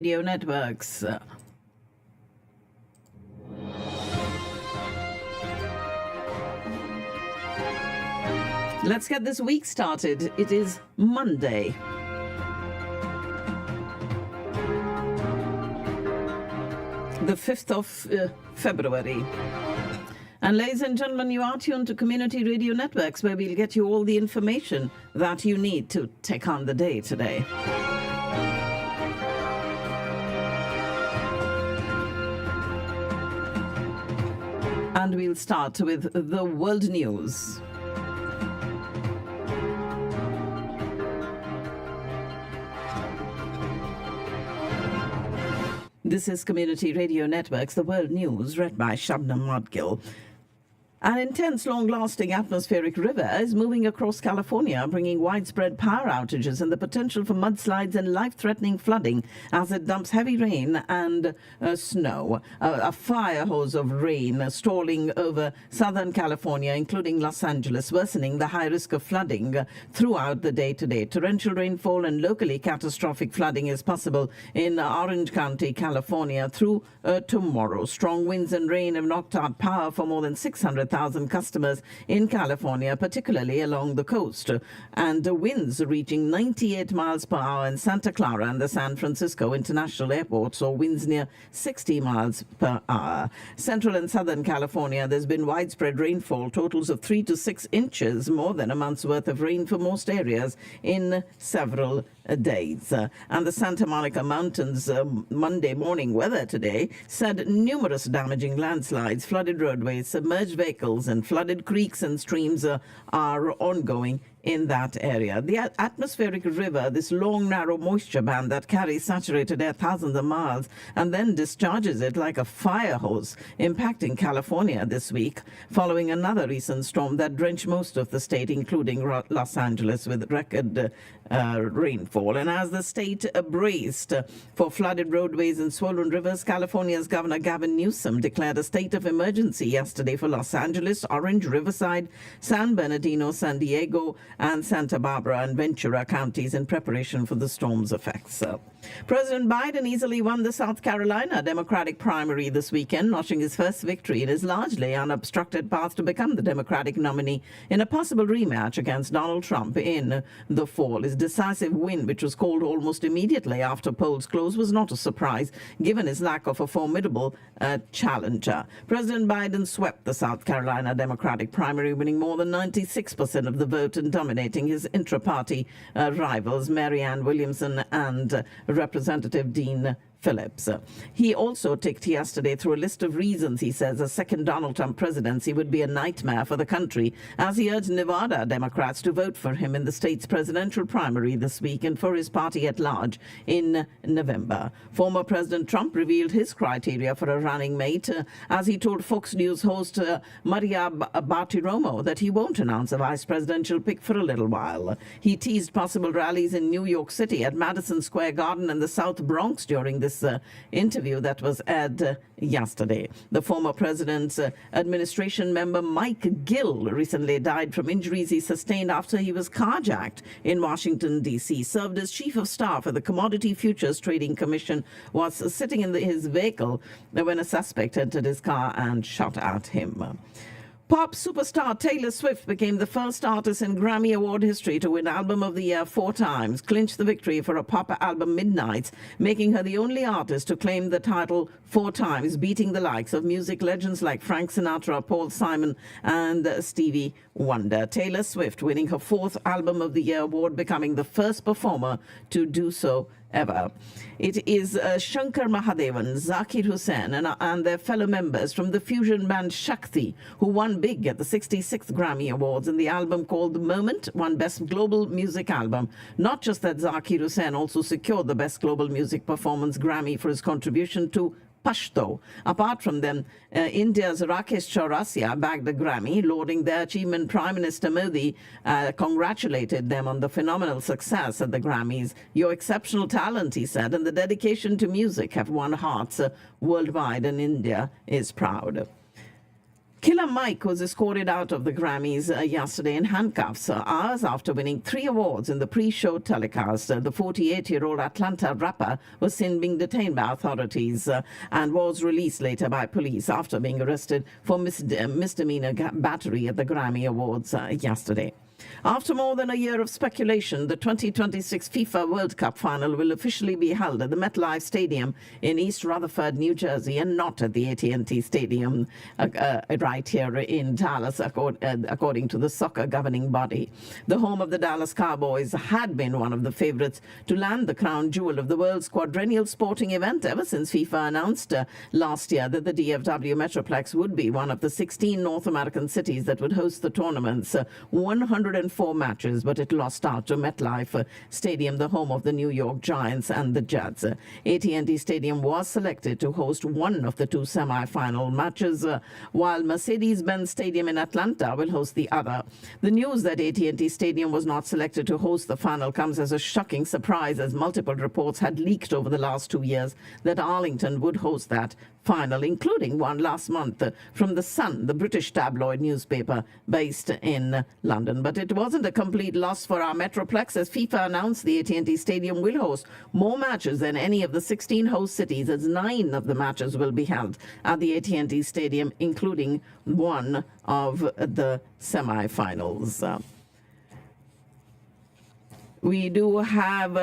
Radio networks. Let's get this week started. It is Monday. The 5th of February. And ladies and gentlemen, you are tuned to Community Radio Networks, where we'll get you all the information that you need to take on the day today. And we'll start with the world news. This is Community Radio Networks, the world news, read by Shabnam Madgil. An intense, long-lasting atmospheric river is moving across California, bringing widespread power outages and the potential for mudslides and life-threatening flooding as it dumps heavy rain and snow. A fire hose of rain stalling over Southern California, including Los Angeles, worsening the high risk of flooding throughout the day today. Torrential rainfall and locally catastrophic flooding is possible in Orange County, California, through tomorrow. Strong winds and rain have knocked out power for more than 600,000 customers in California, particularly along the coast, and the winds reaching 98 miles per hour in Santa Clara and the San Francisco International Airport saw winds near 60 miles per hour. Central and Southern California, there's been widespread rainfall, totals of 3 to 6 inches, more than a month's worth of rain for most areas in several days. And the Santa Monica Mountains Monday morning weather today said numerous damaging landslides, flooded roadways, submerged vehicles, and flooded creeks and streams are ongoing in that area. The atmospheric river, this long, narrow moisture band that carries saturated air thousands of miles and then discharges it like a fire hose, impacting California this week, following another recent storm that drenched most of the state, including Los Angeles, with record rainfall. And as the state braced for flooded roadways and swollen rivers, California's Governor Gavin Newsom declared a state of emergency yesterday for Los Angeles, Orange, Riverside, San Bernardino, San Diego, and Santa Barbara and Ventura counties in preparation for the storm's effects. President Biden easily won the South Carolina Democratic primary this weekend, notching his first victory in his largely unobstructed path to become the Democratic nominee in a possible rematch against Donald Trump in the fall. His decisive win, which was called almost immediately after polls closed, was not a surprise, given his lack of a formidable challenger. President Biden swept the South Carolina Democratic primary, winning more than 96% of the vote and dominating his intra-party rivals, Marianne Williamson and Representative Dean Phillips. He also ticked yesterday through a list of reasons he says a second Donald Trump presidency would be a nightmare for the country, as he urged Nevada Democrats to vote for him in the state's presidential primary this week and for his party at large in November. Former President Trump revealed his criteria for a running mate as he told Fox News host Maria Bartiromo that he won't announce a vice presidential pick for a little while. He teased possible rallies in New York City, at Madison Square Garden and the South Bronx during this interview that was aired yesterday. The former president's administration member Mike Gill recently died from injuries he sustained after he was carjacked in Washington, D.C. Served as chief of staff at the Commodity Futures Trading Commission, was sitting in his vehicle when a suspect entered his car and shot at him. Pop superstar Taylor Swift became the first artist in Grammy Award history to win Album of the Year 4 times, clinched the victory for a pop album Midnights, making her the only artist to claim the title 4 times, beating the likes of music legends like Frank Sinatra, Paul Simon, and Stevie Wonder. Taylor Swift winning her 4th Album of the Year award, becoming the first performer to do so ever. It is Shankar Mahadevan, Zakir Hussain, and their fellow members from the fusion band Shakti, who won big at the 66th Grammy Awards, and the album called The Moment won Best Global Music Album. Not just that, Zakir Hussain also secured the Best Global Music Performance Grammy for his contribution to Pashto. Apart from them, India's Rakesh Chaurasia bagged the Grammy, lauding their achievement. Prime Minister Modi congratulated them on the phenomenal success at the Grammys. Your exceptional talent, he said, and the dedication to music have won hearts worldwide, and India is proud. Killer Mike was escorted out of the Grammys yesterday in handcuffs, hours after winning 3 awards in the pre-show telecast. The 48-year-old Atlanta rapper was seen being detained by authorities and was released later by police after being arrested for misdemeanor battery at the Grammy Awards yesterday. After more than a year of speculation, the 2026 FIFA World Cup final will officially be held at the MetLife Stadium in East Rutherford, New Jersey, and not at the AT&T Stadium right here in Dallas, according to the soccer governing body. The home of the Dallas Cowboys had been one of the favorites to land the crown jewel of the world's quadrennial sporting event ever since FIFA announced last year that the DFW Metroplex would be one of the 16 North American cities that would host the tournament's 104 matches, but it lost out to MetLife Stadium, the home of the New York Giants and the Jets. AT&T Stadium was selected to host one of the 2 semi-final matches, while Mercedes-Benz Stadium in Atlanta will host the other. The news that AT&T Stadium was not selected to host the final comes as a shocking surprise, as multiple reports had leaked over the last 2 years that Arlington would host that final, including one last month from The Sun, the British tabloid newspaper based in London. But it wasn't a complete loss for our Metroplex, as FIFA announced the AT&T Stadium will host more matches than any of the 16 host cities, as 9 of the matches will be held at the AT&T Stadium, including one of the semi-finals. We do have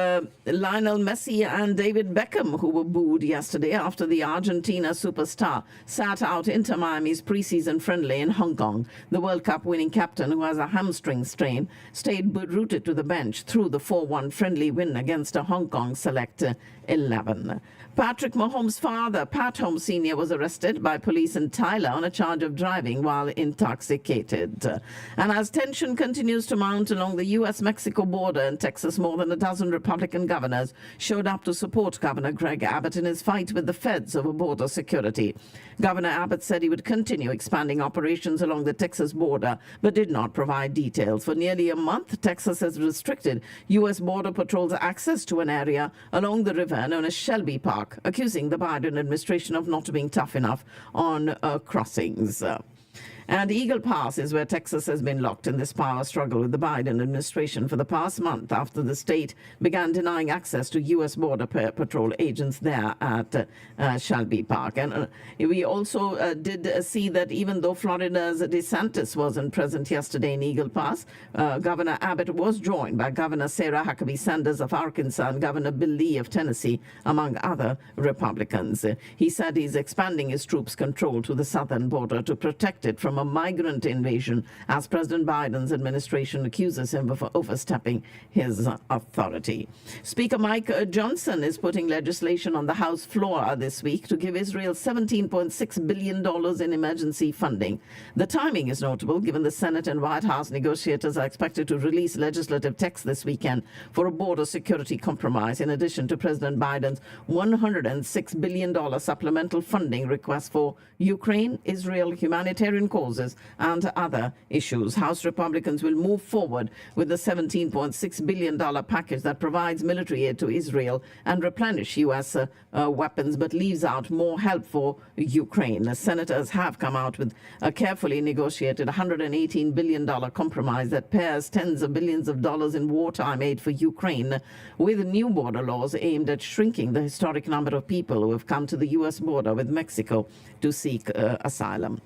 Lionel Messi and David Beckham, who were booed yesterday after the Argentina superstar sat out Inter Miami's preseason friendly in Hong Kong. The World Cup winning captain, who has a hamstring strain, stayed rooted to the bench through the 4-1 friendly win against a Hong Kong select 11. Patrick Mahomes' father, Pat Holmes Sr., was arrested by police in Tyler on a charge of driving while intoxicated. And as tension continues to mount along the U.S.-Mexico border in Texas, more than a dozen Republican governors showed up to support Governor Greg Abbott in his fight with the feds over border security. Governor Abbott said he would continue expanding operations along the Texas border, but did not provide details. For nearly a month, Texas has restricted U.S. Border Patrol's access to an area along the river known as Shelby Park, accusing the Biden administration of not being tough enough on crossings. And Eagle Pass is where Texas has been locked in this power struggle with the Biden administration for the past month, after the state began denying access to U.S. Border Patrol agents there at Shelby Park. And we also did see that even though Florida's DeSantis wasn't present yesterday in Eagle Pass, Governor Abbott was joined by Governor Sarah Huckabee Sanders of Arkansas and Governor Bill Lee of Tennessee, among other Republicans. He said he's expanding his troops' control to the southern border to protect it from a migrant invasion, as President Biden's administration accuses him of overstepping his authority. Speaker Mike Johnson is putting legislation on the House floor this week to give Israel $17.6 billion in emergency funding. The timing is notable, given the Senate and White House negotiators are expected to release legislative text this weekend for a border security compromise, in addition to President Biden's $106 billion supplemental funding request for Ukraine, Israel, humanitarian causes, and other issues. House Republicans will move forward with the $17.6 billion package that provides military aid to Israel and replenish U.S. weapons, but leaves out more help for Ukraine. The senators have come out with a carefully negotiated $118 billion compromise that pairs tens of billions of dollars in wartime aid for Ukraine with new border laws aimed at shrinking the historic number of people who have come to the U.S. border with Mexico to seek asylum.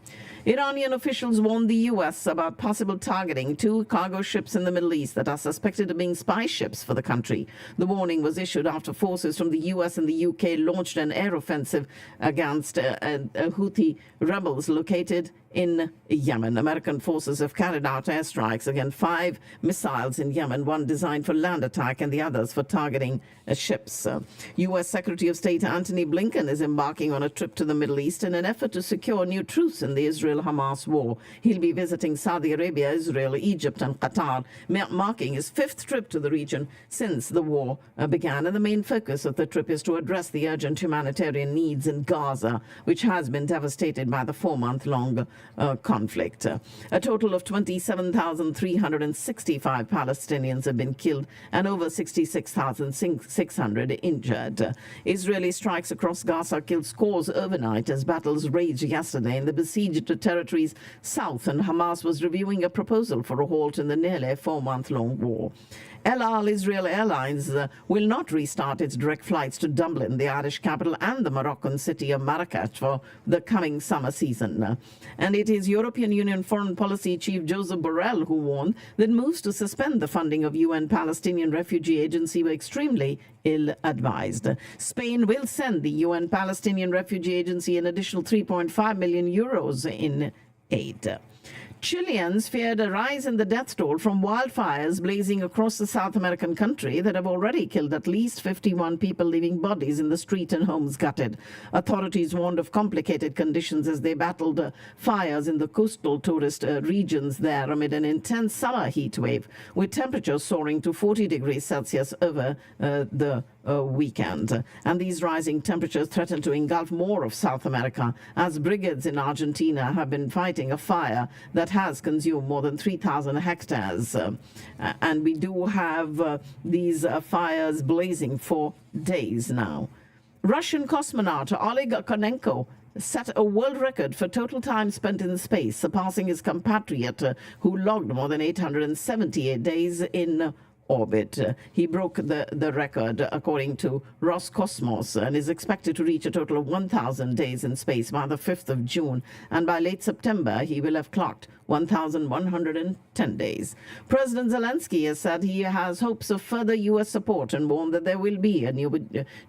Iranian officials warned the U.S. about possible targeting 2 cargo ships in the Middle East that are suspected of being spy ships for the country. The warning was issued after forces from the U.S. and the U.K. launched an air offensive against Houthi rebels located in Yemen. American forces have carried out airstrikes against 5 missiles in Yemen, one designed for land attack and the others for targeting ships. U.S. Secretary of State Antony Blinken is embarking on a trip to the Middle East in an effort to secure new truce in the Israel-Hamas war. He'll be visiting Saudi Arabia, Israel, Egypt, and Qatar, marking his 5th trip to the region since the war began. And the main focus of the trip is to address the urgent humanitarian needs in Gaza, which has been devastated by the 4-month-long conflict. A total of 27,365 Palestinians have been killed and over 66,600 injured. Israeli strikes across Gaza killed scores overnight as battles raged yesterday in the besieged territories countries south, and Hamas was reviewing a proposal for a halt in the nearly 4-month-long war. El Al Israel Airlines will not restart its direct flights to Dublin, the Irish capital, and the Moroccan city of Marrakech for the coming summer season. And it is European Union Foreign Policy Chief Josep Borrell who warned that moves to suspend the funding of UN Palestinian Refugee Agency were extremely ill-advised. Spain will send the UN Palestinian Refugee Agency an additional 3.5 million euros in aid. Chileans feared a rise in the death toll from wildfires blazing across the South American country that have already killed at least 51 people, leaving bodies in the street and homes gutted. Authorities warned of complicated conditions as they battled fires in the coastal tourist regions there amid an intense summer heat wave, with temperatures soaring to 40 degrees Celsius over the weekend. And these rising temperatures threaten to engulf more of South America as brigades in Argentina have been fighting a fire that has consumed more than 3,000 hectares. And we do have these fires blazing for days now. Russian cosmonaut Oleg Konenko set a world record for total time spent in space, surpassing his compatriot who logged more than 878 days in orbit. He broke the record according to Roscosmos and is expected to reach a total of 1,000 days in space by the 5th of June, and by late September he will have clocked 1,110 days. President Zelensky has said he has hopes of further U.S. support and warned that there will be a new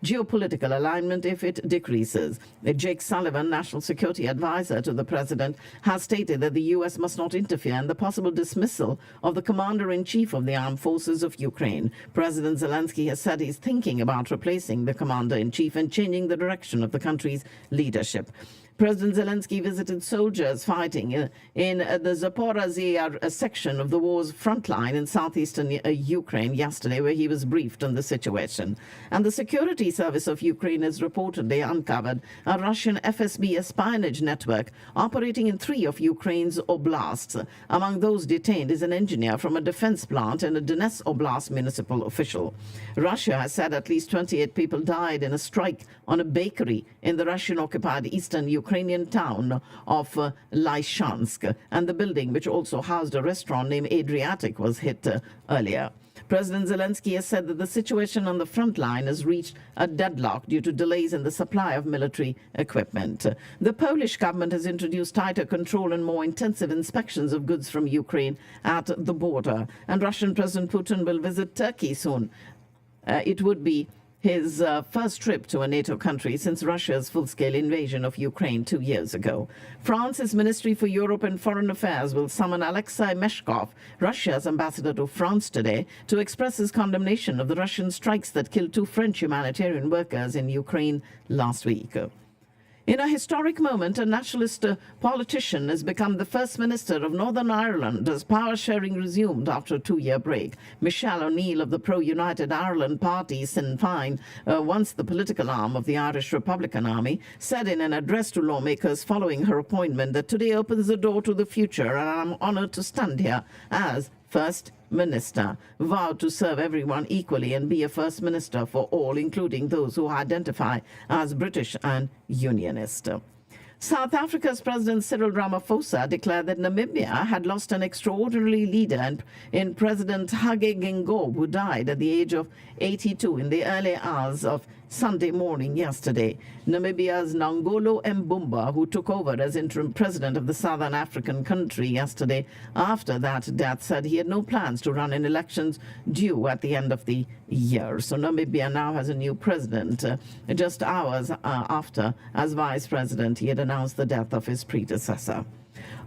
geopolitical alignment if it decreases. Jake Sullivan, National Security Advisor to the President, has stated that the U.S. must not interfere in the possible dismissal of the Commander-in-Chief of the Armed Forces of Ukraine. President Zelensky has said he's thinking about replacing the Commander-in-Chief and changing the direction of the country's leadership. President Zelensky visited soldiers fighting in the Zaporizhzhia section of the war's front line in southeastern Ukraine yesterday, where he was briefed on the situation. And the Security Service of Ukraine has reportedly uncovered a Russian FSB espionage network operating in 3 of Ukraine's oblasts. Among those detained is an engineer from a defense plant and a Donetsk Oblast municipal official. Russia has said at least 28 people died in a strike on a bakery in the Russian-occupied eastern Ukrainian town of Lysychansk, and the building, which also housed a restaurant named Adriatic, was hit earlier. President Zelensky has said that the situation on the front line has reached a deadlock due to delays in the supply of military equipment. The Polish government has introduced tighter control and more intensive inspections of goods from Ukraine at the border, and Russian President Putin will visit Turkey soon. It would be his first trip to a NATO country since Russia's full-scale invasion of Ukraine 2 years ago. France's Ministry for Europe and Foreign Affairs will summon Alexei Meshkov, Russia's ambassador to France, today to express his condemnation of the Russian strikes that killed 2 French humanitarian workers in Ukraine last week. In a historic moment, a nationalist politician has become the First Minister of Northern Ireland as power sharing resumed after a 2-year break. Michelle O'Neill of the pro-United Ireland party, Sinn Féin, once the political arm of the Irish Republican Army, said in an address to lawmakers following her appointment that today opens the door to the future, and I'm honoured to stand here as First Minister, vowed to serve everyone equally and be a First Minister for all, including those who identify as British and Unionist. South Africa's President Cyril Ramaphosa declared that Namibia had lost an extraordinary leader in President Hage Geingob, who died at the age of 82 in the early hours of Sunday morning yesterday. Namibia's Nangolo Mbumba, who took over as interim president of the Southern African country yesterday after that death, said he had no plans to run in elections due at the end of the year. So Namibia now has a new president. Just hours after, as vice president, he had announced the death of his predecessor.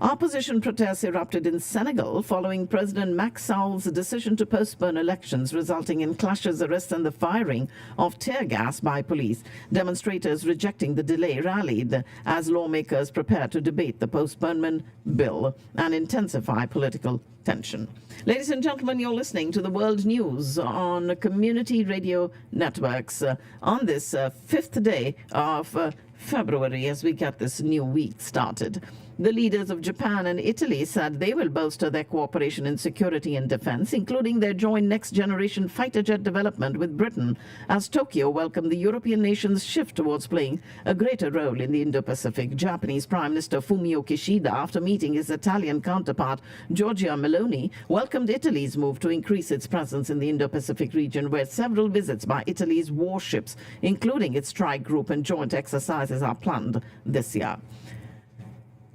Opposition protests erupted in Senegal following President Macky Sall's decision to postpone elections, resulting in clashes, arrests and the firing of tear gas by police. Demonstrators rejecting the delay rallied as lawmakers prepare to debate the postponement bill and intensify political tension. Ladies and gentlemen, you're listening to the World News on Community Radio Networks on this fifth day of February as we get this new week started. The leaders of Japan and Italy said they will bolster their cooperation in security and defense, including their joint next-generation fighter jet development with Britain, as Tokyo welcomed the European nation's shift towards playing a greater role in the Indo-Pacific. Japanese Prime Minister Fumio Kishida, after meeting his Italian counterpart Giorgia Meloni, welcomed Italy's move to increase its presence in the Indo-Pacific region, where several visits by Italy's warships, including its strike group and joint exercises, are planned this year.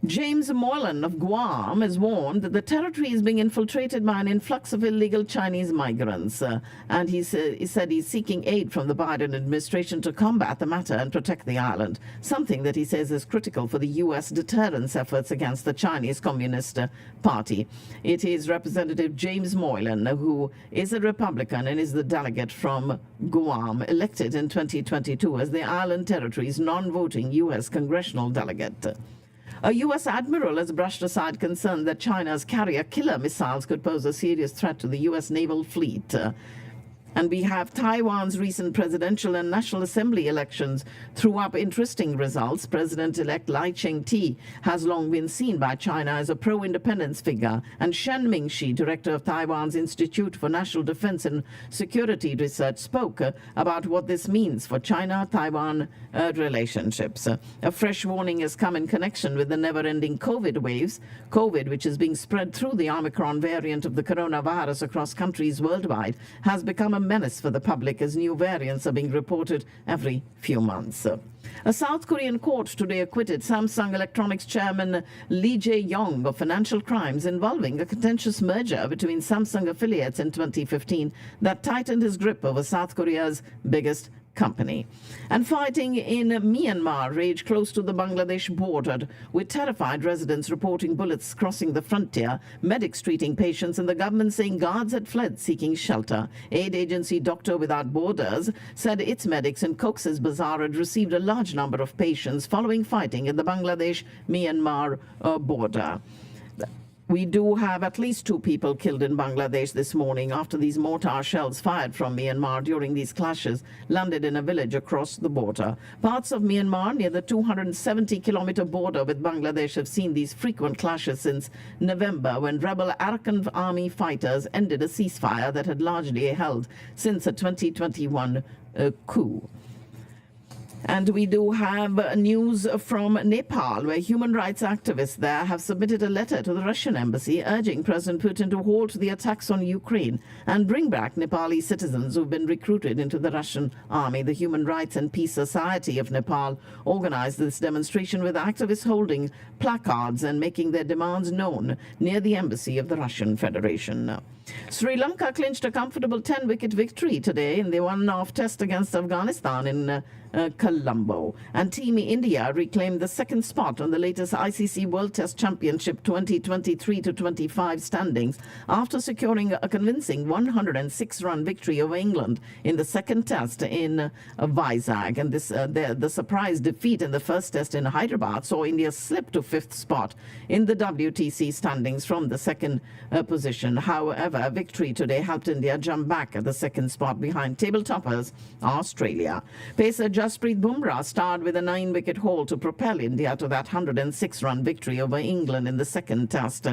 James Moylan of Guam has warned that the territory is being infiltrated by an influx of illegal Chinese migrants. And he said he's seeking aid from the Biden administration to combat the matter and protect the island, something that he says is critical for the U.S. deterrence efforts against the Chinese Communist Party. It is Representative James Moylan, who is a Republican and is the delegate from Guam, elected in 2022 as the island territory's non-voting U.S. congressional delegate. A U.S. admiral has brushed aside concern that China's carrier-killer missiles could pose a serious threat to the U.S. naval fleet. And we have Taiwan's recent presidential and National Assembly elections threw up interesting results. President-elect Lai Ching-te has long been seen by China as a pro-independence figure, and Shen Mingxi, director of Taiwan's Institute for National Defense and Security Research, spoke about what this means for China-Taiwan relationships. A fresh warning has come in connection with the never-ending COVID waves. COVID, which is being spread through the Omicron variant of the coronavirus across countries worldwide, has become a menace for the public as new variants are being reported every few months. A South Korean court today acquitted Samsung Electronics chairman Lee Jae-yong of financial crimes involving a contentious merger between Samsung affiliates in 2015 that tightened his grip over South Korea's biggest company. And fighting in Myanmar raged close to the Bangladesh border, with terrified residents reporting bullets crossing the frontier, medics treating patients, and the government saying guards had fled seeking shelter. Aid agency Doctor Without Borders said its medics in Cox's Bazar had received a large number of patients following fighting at the Bangladesh-Myanmar border. We do have at least 2 people killed in Bangladesh this morning after these mortar shells fired from Myanmar during these clashes landed in a village across the border. Parts of Myanmar near the 270-kilometer border with Bangladesh have seen these frequent clashes since November, when rebel Arakan army fighters ended a ceasefire that had largely held since a 2021 coup. And we do have news from Nepal, where human rights activists there have submitted a letter to the Russian embassy urging President Putin to halt the attacks on Ukraine and bring back Nepali citizens who've been recruited into the Russian army. The Human Rights and Peace Society of Nepal organized this demonstration with activists holding placards and making their demands known near the embassy of the Russian Federation. Sri Lanka clinched a comfortable 10-wicket victory today in the one-off test against Afghanistan in Colombo. And Team India reclaimed the second spot on the latest ICC World Test Championship 2023-25 standings after securing a convincing 106-run victory over England in the second test in Vizag. And this the surprise defeat in the first test in Hyderabad saw India slip to 5th spot in the WTC standings from the second position. However, victory today helped India jump back at the second spot behind table toppers Australia. Pacer Jasprit Bumrah starred with a 9-wicket haul to propel India to that 106-run victory over England in the second test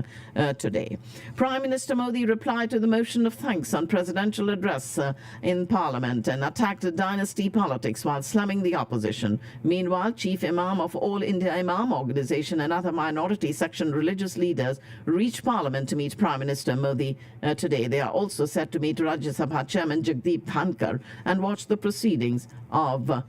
today. Prime Minister Modi replied to the motion of thanks on presidential address in Parliament and attacked dynasty politics while slamming the opposition. Meanwhile, Chief Imam of All India Imam Organization and other minority section religious leaders reached Parliament to meet Prime Minister Modi today. They are also set to meet Rajya Sabha Chairman Jagdeep Dhankar and watch the proceedings of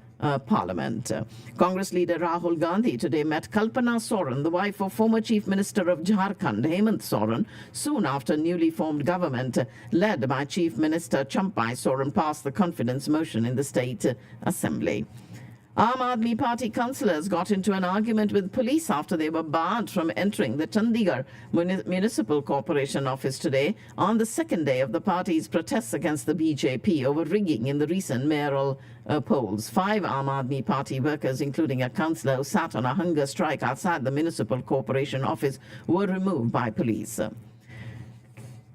Parliament. Congress leader Rahul Gandhi today met Kalpana Soren, the wife of former Chief Minister of Jharkhand, Hemant Soren, soon after newly formed government led by Chief Minister Champai Soren passed the confidence motion in the State Assembly. Aam Aadmi Party councillors got into an argument with police after they were barred from entering the Chandigarh Municipal Corporation office today on the second day of the party's protests against the BJP over rigging in the recent mayoral polls. 5 Aam Aadmi Party workers, including a councillor who sat on a hunger strike outside the Municipal Corporation office, were removed by police.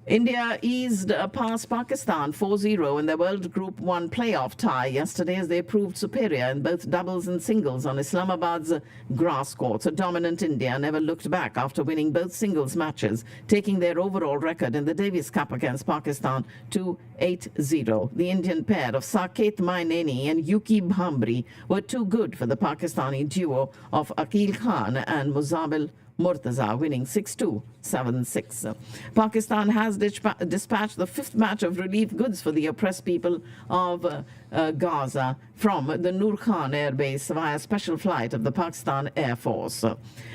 India eased past Pakistan 4-0 in their World Group 1 playoff tie yesterday as they proved superior in both doubles and singles on Islamabad's grass courts. A dominant India never looked back after winning both singles matches, taking their overall record in the Davis Cup against Pakistan to 8-0. The Indian pair of Saket Maineni and Yuki Bhambri were too good for the Pakistani duo of Akil Khan and Muzabil Murtaza, winning 6-2, 7-6. Pakistan has dispatched the fifth match of relief goods for the oppressed people of Gaza from the Nur Khan Air Base via special flight of the Pakistan Air Force.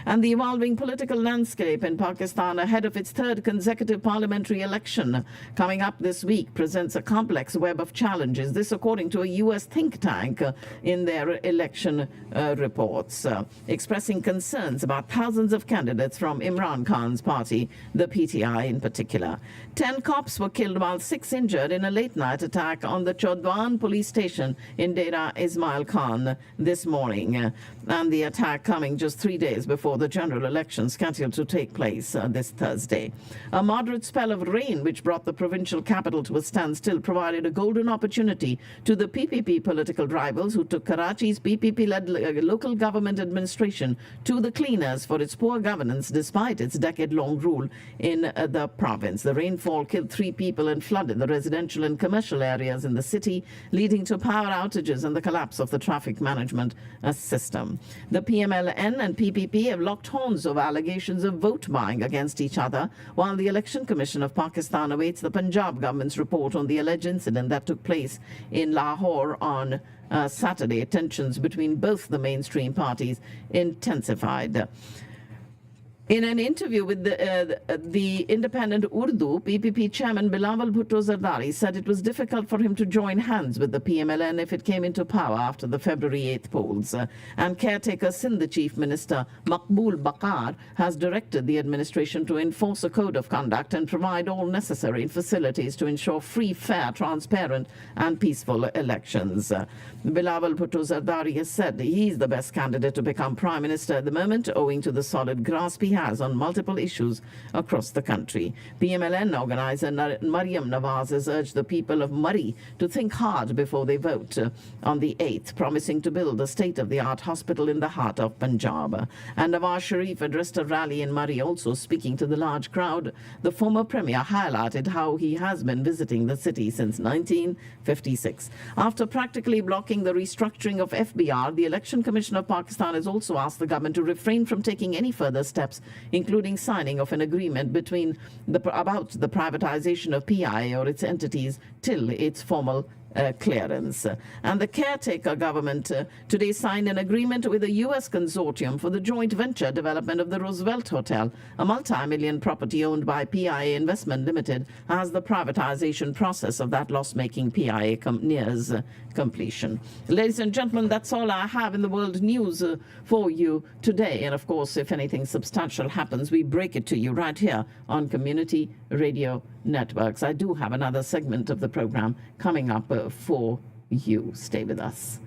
And the evolving political landscape in Pakistan ahead of its third consecutive parliamentary election coming up this week presents a complex web of challenges. This according to a U.S. think tank in their election reports, expressing concerns about thousands of candidates from Imran Khan's party, the PTI in particular. 10 cops were killed while 6 injured in a late-night attack on the Chodwan police station in Dera Ismail Khan this morning. And the attack coming just 3 days before the general election scheduled to take place this Thursday. A moderate spell of rain, which brought the provincial capital to a standstill, provided a golden opportunity to the PPP political rivals who took Karachi's PPP-led local government administration to the cleaners for its poor governance despite its decade-long rule in the province. The rainfall killed 3 people and flooded the residential and commercial areas in the city, leading to power outages and the collapse of the traffic management system. The PMLN and PPP have locked horns over allegations of vote buying against each other, while the Election Commission of Pakistan awaits the Punjab government's report on the alleged incident that took place in Lahore on Saturday. Tensions between both the mainstream parties intensified. In an interview with the independent Urdu, PPP chairman Bilawal Bhutto Zardari said it was difficult for him to join hands with the PMLN if it came into power after the February 8th polls. And caretaker Sindh Chief Minister Maqbool Bakar has directed the administration to enforce a code of conduct and provide all necessary facilities to ensure free, fair, transparent and peaceful elections. Bilawal Bhutto Zardari has said he's the best candidate to become Prime Minister at the moment, owing to the solid grasp he has on multiple issues across the country. PMLN organizer Mariam Nawaz has urged the people of Murree to think hard before they vote on the 8th, promising to build a state-of-the-art hospital in the heart of Punjab. And Nawaz Sharif addressed a rally in Murree, also speaking to the large crowd. The former premier highlighted how he has been visiting the city since 1956. After practically blocking the restructuring of FBR, the Election Commission of Pakistan has also asked the government to refrain from taking any further steps, including signing of an agreement about the privatization of PI or its entities till its formal clearance. And the caretaker government today signed an agreement with a U.S. consortium for the joint venture development of the Roosevelt Hotel, a multi-million property owned by PIA Investment Limited, as the privatization process of that loss-making PIA nears completion. Ladies and gentlemen, that's all I have in the world news for you today. And of course, if anything substantial happens, we break it to you right here on Community Radio Networks. I do have another segment of the program coming up for you. Stay with us.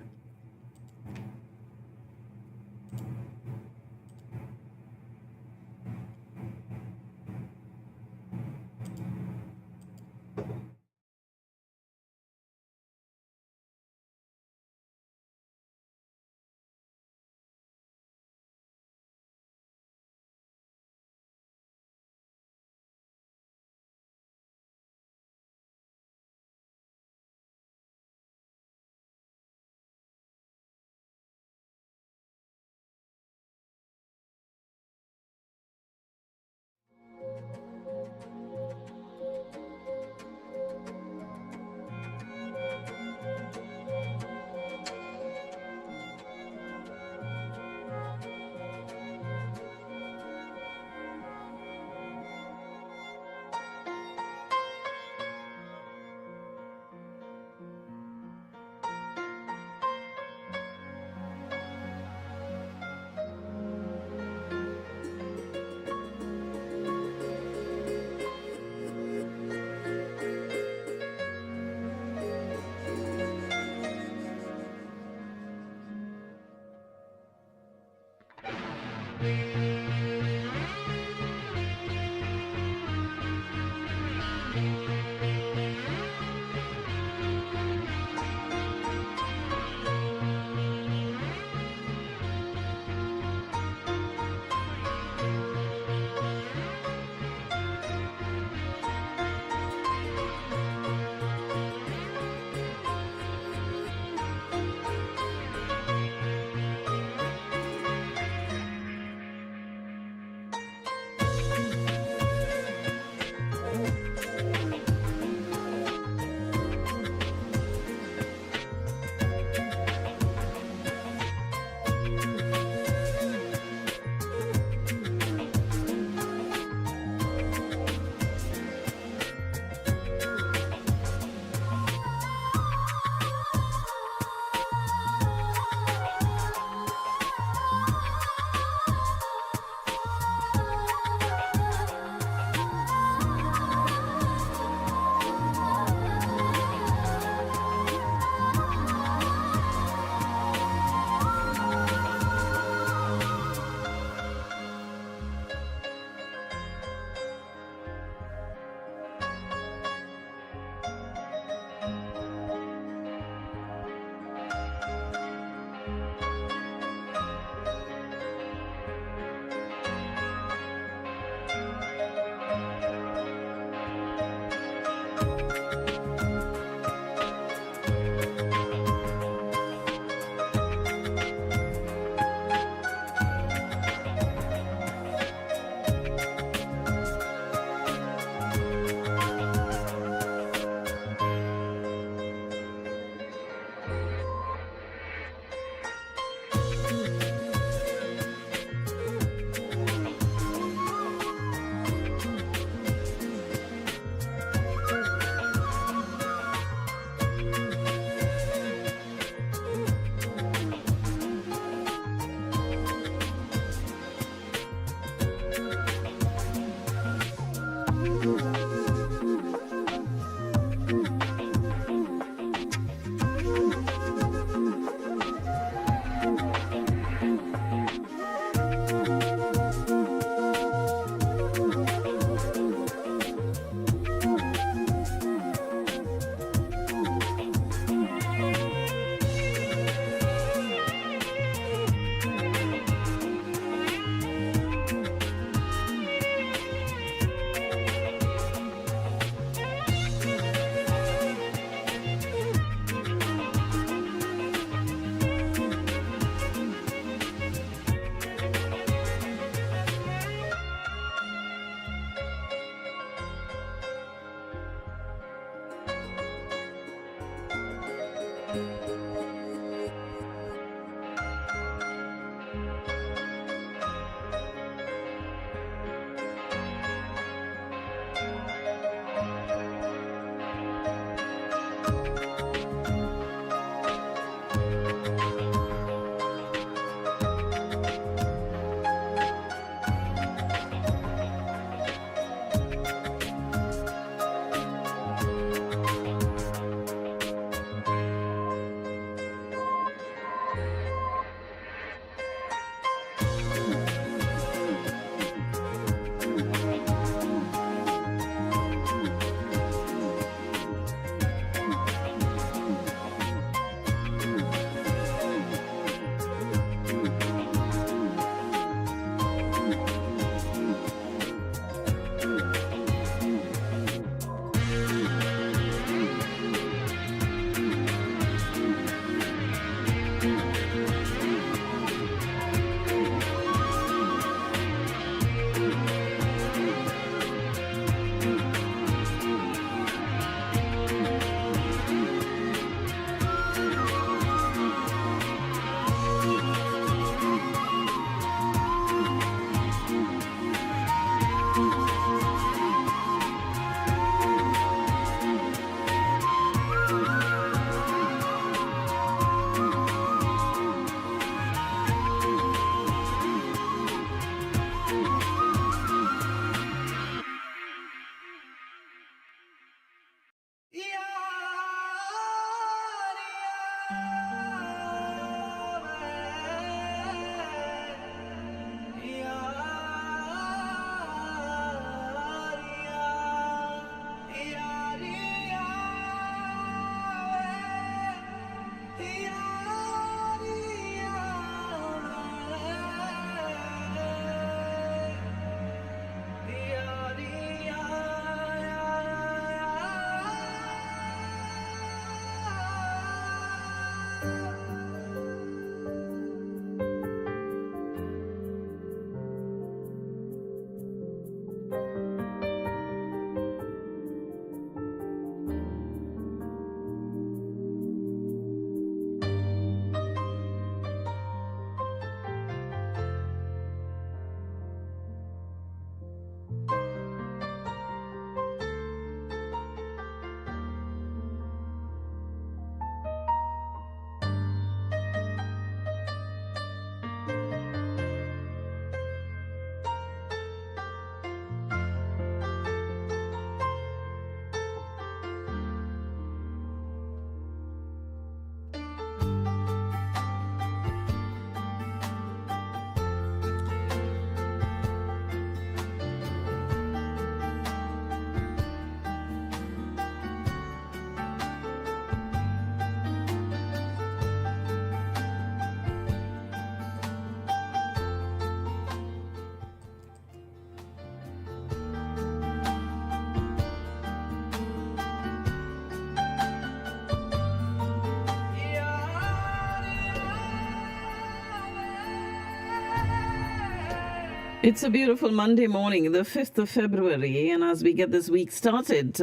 It's a beautiful Monday morning, the 5th of February, and as we get this week started,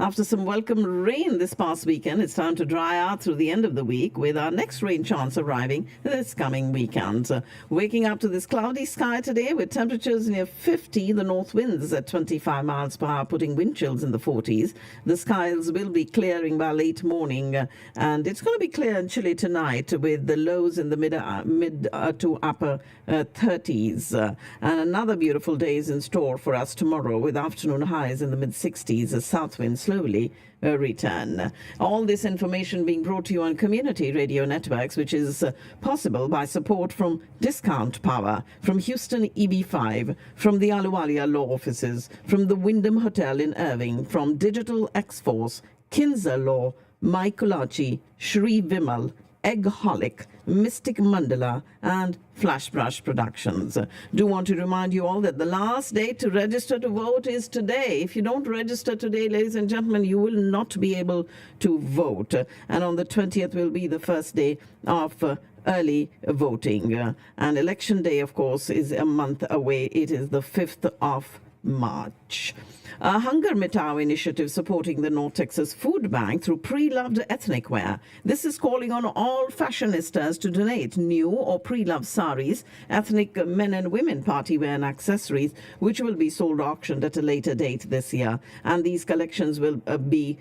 after some welcome rain this past weekend, it's time to dry out through the end of the week with our next rain chance arriving this coming weekend. Waking up to this cloudy sky today with temperatures near 50, the north winds at 25 miles per hour, putting wind chills in the 40s. The skies will be clearing by late morning, and it's going to be clear and chilly tonight with the lows in the mid to upper 30s. And another beautiful day is in store for us tomorrow with afternoon highs in the mid-60s as south winds slowly return. All this information being brought to you on Community Radio Networks, which is possible by support from Discount Power, from Houston EB5, from the Ahluwalia Law Offices, from the Wyndham Hotel in Irving, from Digital X-Force, Kinzer Law, Maikulachi, Shri Vimal, Eggholic, Mystic Mandala, and Flashbrush Productions. Do want to remind you all that the last day to register to vote is today. If you don't register today, ladies and gentlemen, you will not be able to vote. And on the 20th will be the first day of early voting. And election day, of course, is a month away. It is the 5th of March. A Hunger Mitau initiative supporting the North Texas Food Bank through pre-loved ethnic wear. This is calling on all fashionistas to donate new or pre-loved saris, ethnic men and women party wear and accessories, which will be sold auctioned at a later date this year. And these collections will be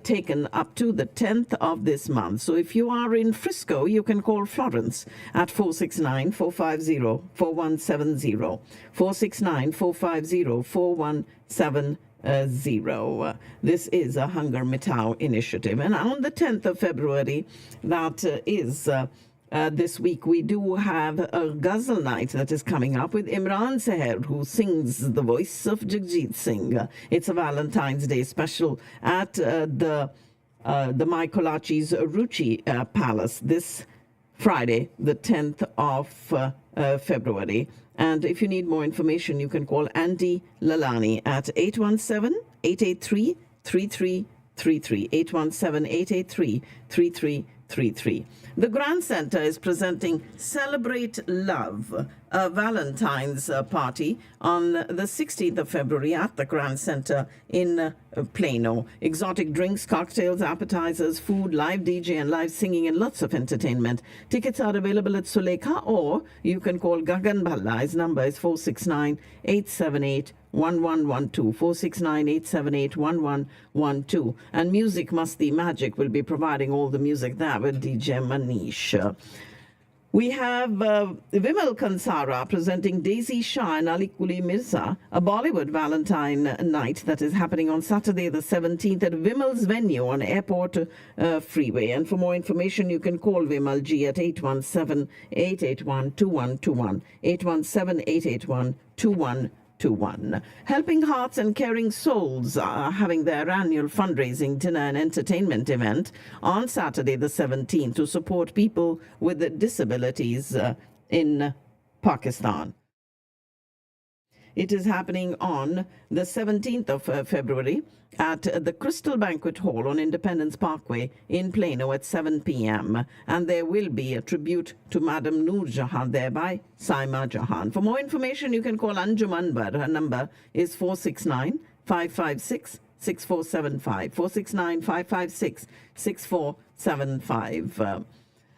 taken up to the 10th of this month. So if you are in Frisco, you can call Florence at 469-450-4170. 469-450-4170. This is a Hunger Mitau initiative. And on the 10th of February, that is this week, we do have a ghazal night that is coming up with Imran Seher, who sings the voice of Jagjit Singh. It's a Valentine's Day special at the Maikulachi's Ruchi Palace this Friday, the 10th of February. And if you need more information, you can call Andy Lalani at 817-883-3333. 817-883-3333. The Grand Center is presenting Celebrate Love, a Valentine's party on the 16th of February at the Grand Center in Plano. Exotic drinks, cocktails, appetizers, food, live DJ and live singing and lots of entertainment. Tickets are available at Sulekha, or you can call Gagan Bhalla. His number is 469-878-1112. 469-878-1112. And Music Masti Magic will be providing all the music there with DJ Manish. We have Vimal Kansara presenting Daisy Shah and Ali Kuli Mirza, a Bollywood Valentine night that is happening on Saturday the 17th at Vimal's venue on Airport Freeway. And for more information, you can call Vimal G at 817-881-2121. 817-881-2121. Helping Hearts and Caring Souls are having their annual fundraising dinner and entertainment event on Saturday the 17th to support people with disabilities in Pakistan. It is happening on the 17th of February at the Crystal Banquet Hall on Independence Parkway in Plano at 7 p.m. And there will be a tribute to Madam Noor Jahan there by Saima Jahan. For more information, you can call Anjum Anwar. Her number is 469-556-6475. 469-556-6475.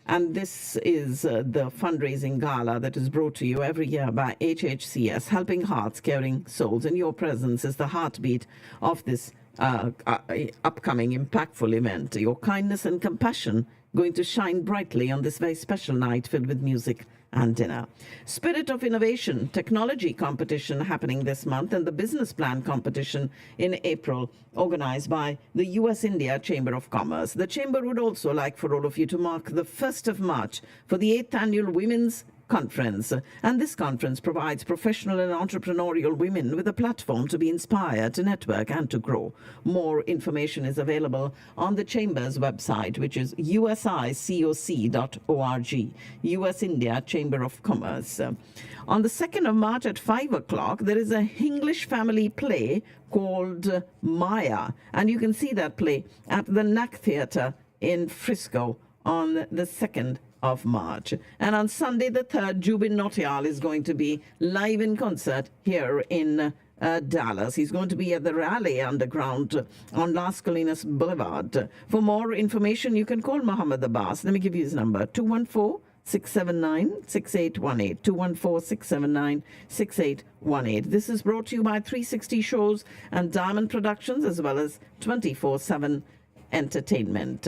And this is the fundraising gala that is brought to you every year by HHCS, Helping Hearts, Caring Souls. And your presence is the heartbeat of this upcoming impactful event. Your kindness and compassion going to shine brightly on this very special night filled with music and dinner. Spirit of Innovation Technology competition happening this month, and the business plan competition in April, organized by the U.S.-India Chamber of Commerce. The Chamber would also like for all of you to mark the 1st of March for the 8th Annual Women's Conference. And this conference provides professional and entrepreneurial women with a platform to be inspired, to network, and to grow. More information is available on the Chamber's website, which is usicoc.org, U.S.-India Chamber of Commerce. On the 2nd of March at 5 o'clock, there is a English family play called Maya, and you can see that play at the NAC Theatre in Frisco on the 2nd of March. And on Sunday the 3rd, Jubin Nautiyal is going to be live in concert here in Dallas. He's going to be at the Raleigh Underground on Las Colinas Boulevard. For more information, you can call Muhammad Abbas. Let me give you his number, 214-679-6818, 214-679-6818. This is brought to you by 360 Shows and Diamond Productions, as well as 24/7 Entertainment.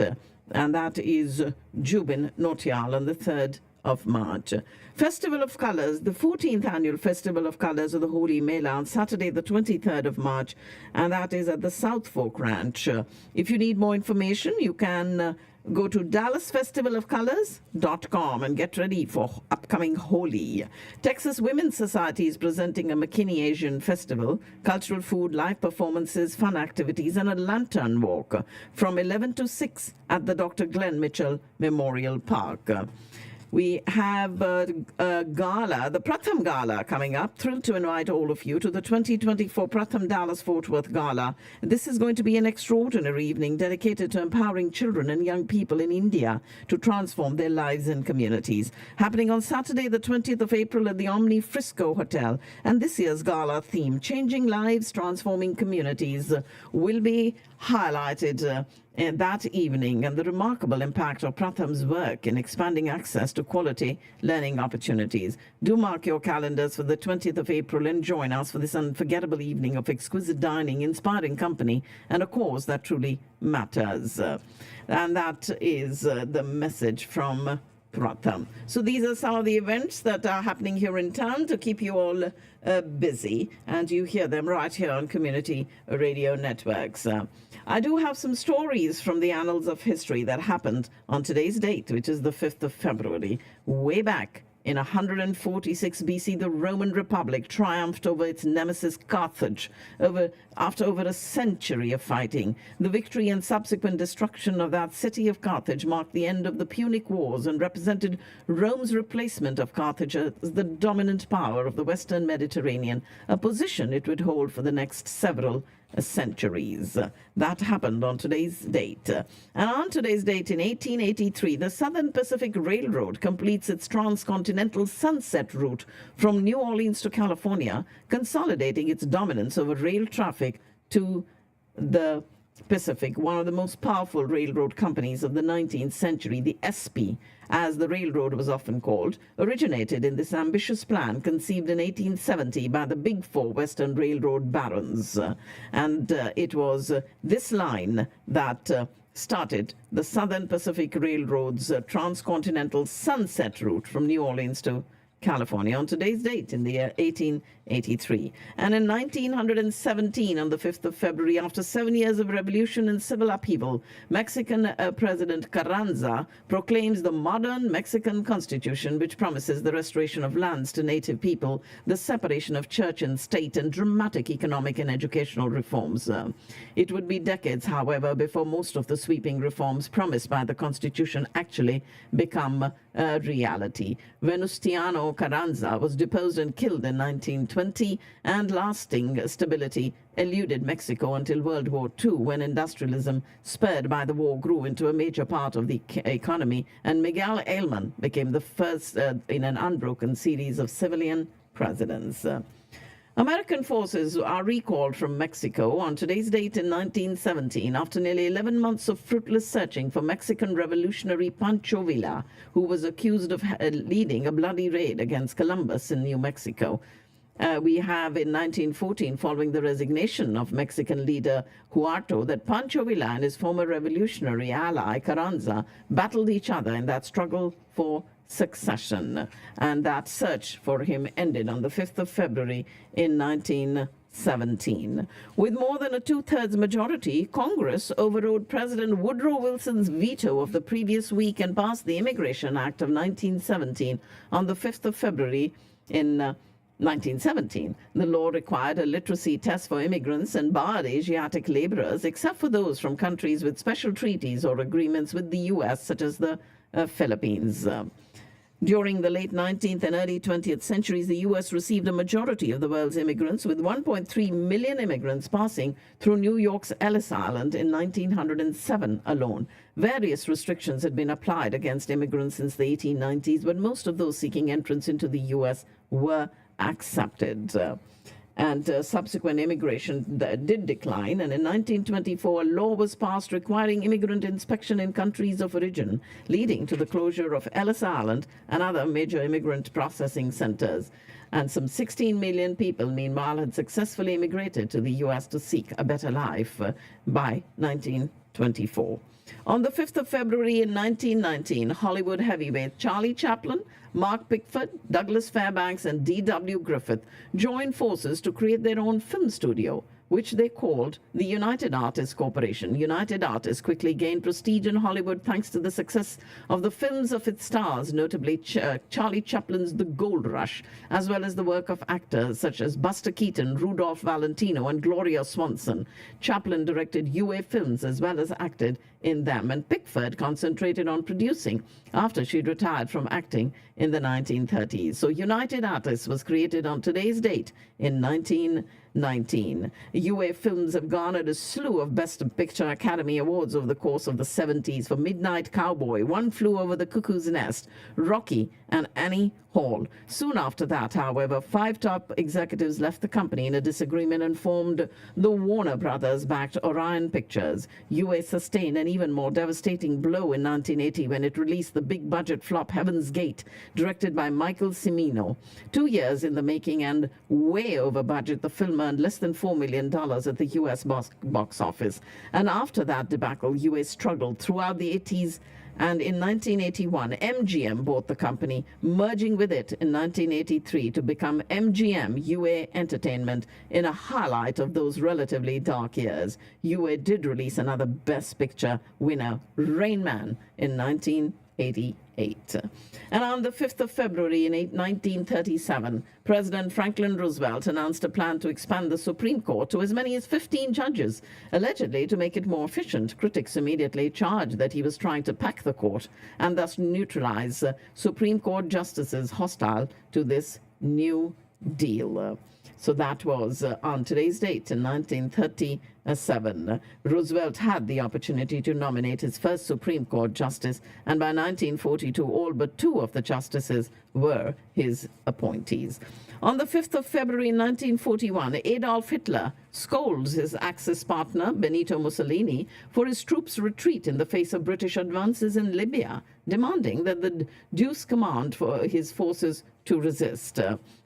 And that is Jubin Nautiyal on the 3rd of March. Festival of Colours, the 14th annual Festival of Colours of the Holy Mela on Saturday the 23rd of March, and that is at the South Fork Ranch. If you need more information, you can go to dallasfestivalofcolors.com and get ready for upcoming Holi. Texas Women's Society is presenting a McKinney Asian Festival, cultural food, live performances, fun activities, and a lantern walk from 11 to 6 at the Dr. Glenn Mitchell Memorial Park. We have a gala, the Pratham Gala, coming up. Thrilled to invite all of you to the 2024 Pratham Dallas Fort Worth Gala. This is going to be an extraordinary evening dedicated to empowering children and young people in India to transform their lives and communities. Happening on Saturday, the 20th of April at the Omni Frisco Hotel. And this year's gala theme, Changing Lives, Transforming Communities, will be highlighted that evening, and the remarkable impact of Pratham's work in expanding access to quality learning opportunities. Do mark your calendars for the 20th of April and join us for this unforgettable evening of exquisite dining, inspiring company, and a cause that truly matters. And that is the message from Pratham. So these are some of the events that are happening here in town to keep you all busy, and you hear them right here on community radio networks. I do have some stories from the annals of history that happened on today's date, which is the 5th of February. Way back in 146 BC, the Roman Republic triumphed over its nemesis Carthage after over a century of fighting. The victory and subsequent destruction of that city of Carthage marked the end of the Punic Wars and represented Rome's replacement of Carthage as the dominant power of the Western Mediterranean, a position it would hold for the next several centuries. That happened on today's date. And on today's date in 1883, the Southern Pacific Railroad completes its transcontinental sunset route from New Orleans to California, consolidating its dominance over rail traffic to the Pacific. One of the most powerful railroad companies of the 19th century, the SP, as the railroad was often called, originated in this ambitious plan conceived in 1870 by the Big Four Western Railroad barons. And it was this line that started the Southern Pacific Railroad's transcontinental sunset route from New Orleans to California on today's date in the year 1883. And in 1917, on the 5th of February, after 7 years of revolution and civil upheaval, Mexican President Carranza proclaims the modern Mexican Constitution, which promises the restoration of lands to native people, the separation of church and state, and dramatic economic and educational reforms. It would be decades, however, before most of the sweeping reforms promised by the Constitution actually become a reality. Venustiano Carranza was deposed and killed in 1920, and lasting stability eluded Mexico until World War II, when industrialism, spurred by the war, grew into a major part of the economy, and Miguel Alemán became the first in an unbroken series of civilian presidents. American forces are recalled from Mexico on today's date in 1917 after nearly 11 months of fruitless searching for Mexican revolutionary Pancho Villa, who was accused of leading a bloody raid against Columbus in New Mexico. We have in 1914, following the resignation of Mexican leader Huerta, that Pancho Villa and his former revolutionary ally Carranza battled each other in that struggle for succession, and that search for him ended on the 5th of February in 1917. With more than a two-thirds majority, Congress overrode President Woodrow Wilson's veto of the previous week and passed the Immigration Act of 1917 on the 5th of February in 1917. The law required a literacy test for immigrants and barred Asiatic laborers, except for those from countries with special treaties or agreements with the U.S., such as the Philippines. During the late 19th and early 20th centuries, the U.S. received a majority of the world's immigrants, with 1.3 million immigrants passing through New York's Ellis Island in 1907 alone. Various restrictions had been applied against immigrants since the 1890s, but most of those seeking entrance into the U.S. were accepted. Subsequent immigration did decline, and in 1924 a law was passed requiring immigrant inspection in countries of origin, leading to the closure of Ellis Island and other major immigrant processing centers. And some 16 million people, meanwhile, had successfully immigrated to the U.S. to seek a better life by 1924. On the 5th of February in 1919, Hollywood heavyweight Charlie Chaplin, Mark Pickford, Douglas Fairbanks, and D.W. Griffith joined forces to create their own film studio, which they called the United Artists Corporation. United Artists quickly gained prestige in Hollywood thanks to the success of the films of its stars, notably Charlie Chaplin's The Gold Rush, as well as the work of actors such as Buster Keaton, Rudolph Valentino, and Gloria Swanson. Chaplin directed UA films as well as acted in them, and Pickford concentrated on producing after she'd retired from acting in the 1930s. So United Artists was created on today's date in 1919. UA films have garnered a slew of Best Picture Academy Awards over the course of the 70s for Midnight Cowboy, One Flew Over the Cuckoo's Nest, Rocky, and Annie Hall. Soon after that, however, 5 top executives left the company in a disagreement and formed the Warner Brothers-backed Orion Pictures. UA sustained an even more devastating blow in 1980 when it released the big-budget flop Heaven's Gate, directed by Michael Cimino. 2 years in the making and way over budget, the film earned less than $4 million at the U.S. box office. And after that debacle, UA struggled throughout the 80s, and in 1981, MGM bought the company, merging with it in 1983 to become MGM UA Entertainment in a highlight of those relatively dark years. UA did release another Best Picture winner, Rain Man, in 1988. And on the 5th of February in 1937, President Franklin Roosevelt announced a plan to expand the Supreme Court to as many as 15 judges, allegedly to make it more efficient. Critics immediately charged that he was trying to pack the court and thus neutralize Supreme Court justices hostile to this new deal. So that was on today's date in 1937. Roosevelt had the opportunity to nominate his first Supreme Court justice, and by 1942, all but 2 of the justices were his appointees. On the 5th of February 1941, Adolf Hitler scolds his Axis partner, Benito Mussolini, for his troops' retreat in the face of British advances in Libya, demanding that the Deuce command for his forces to resist.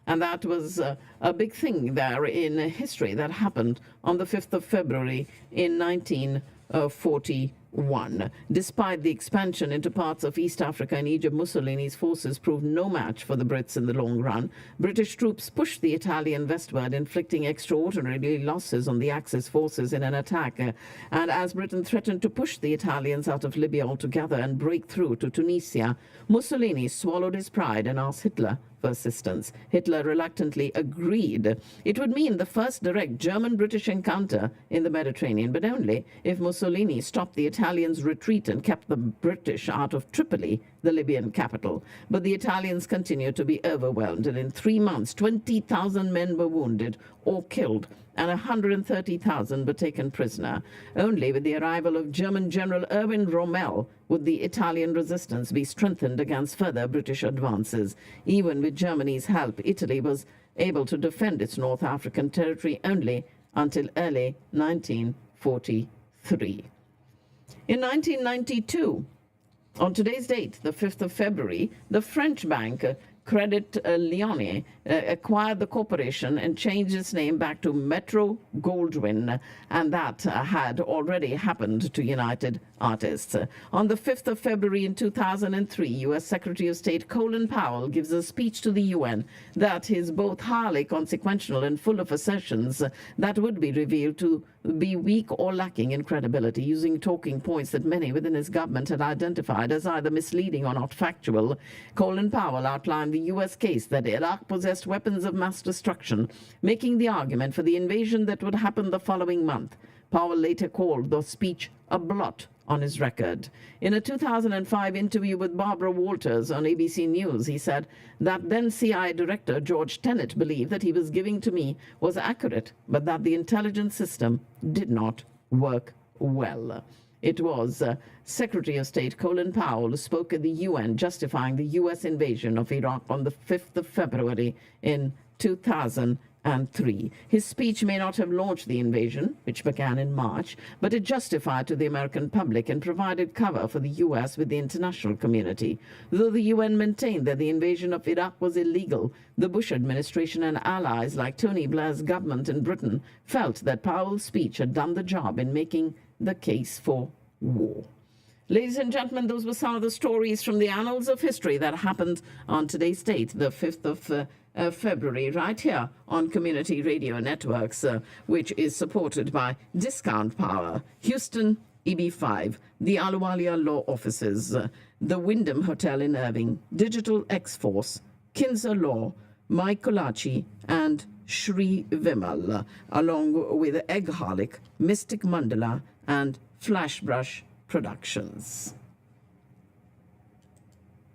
And that was a big thing there in history that happened on the 5th of February in 1941. Despite the expansion into parts of East Africa and Egypt, Mussolini's forces proved no match for the Brits in the long run. British troops pushed the Italian westward, inflicting extraordinary losses on the Axis forces in an attack. And as Britain threatened to push the Italians out of Libya altogether and break through to Tunisia, Mussolini swallowed his pride and asked Hitler for assistance. Hitler reluctantly agreed. It would mean the first direct German-British encounter in the Mediterranean, but only if Mussolini stopped the Italians' retreat and kept the British out of Tripoli, the Libyan capital. But the Italians continued to be overwhelmed, and in 3 months, 20,000 men were wounded or killed, and 130,000 were taken prisoner. Only with the arrival of German General Erwin Rommel would the Italian resistance be strengthened against further British advances. Even with Germany's help, Italy was able to defend its North African territory only until early 1943. In 1992, on today's date, the 5th of February, the French bank Credit Lyonnais acquired the corporation and changed its name back to Metro Goldwyn, and that had already happened to United Artists. On the 5th of February in 2003, U.S. Secretary of State Colin Powell gives a speech to the UN that is both highly consequential and full of assertions that would be revealed to be weak or lacking in credibility, using talking points that many within his government had identified as either misleading or not factual. Colin Powell outlined the U.S. case that Iraq possessed weapons of mass destruction, making the argument for the invasion that would happen the following month. Powell later called the speech a blot on his record. In a 2005 interview with Barbara Walters on ABC News, he said that then CIA Director George Tenet believed that he was giving to me was accurate, but that the intelligence system did not work well. It was Secretary of State Colin Powell who spoke at the UN justifying the U.S. invasion of Iraq on the 5th of February in 2003. His speech may not have launched the invasion, which began in March, but it justified to the American public and provided cover for the U.S. with the international community. Though the UN maintained that the invasion of Iraq was illegal, the Bush administration and allies like Tony Blair's government in Britain felt that Powell's speech had done the job in making the case for war. Ladies and gentlemen, those were some of the stories from the annals of history that happened on today's date, the 5th of February, right here on Community Radio Networks, which is supported by Discount Power, Houston EB5, the Ahluwalia Law Offices, the Wyndham Hotel in Irving, Digital X-Force, Kinzer Law, Mike Kolachi, and Shri Vimal, along with Egg Harlick, Mystic Mandala, and Flashbrush Productions.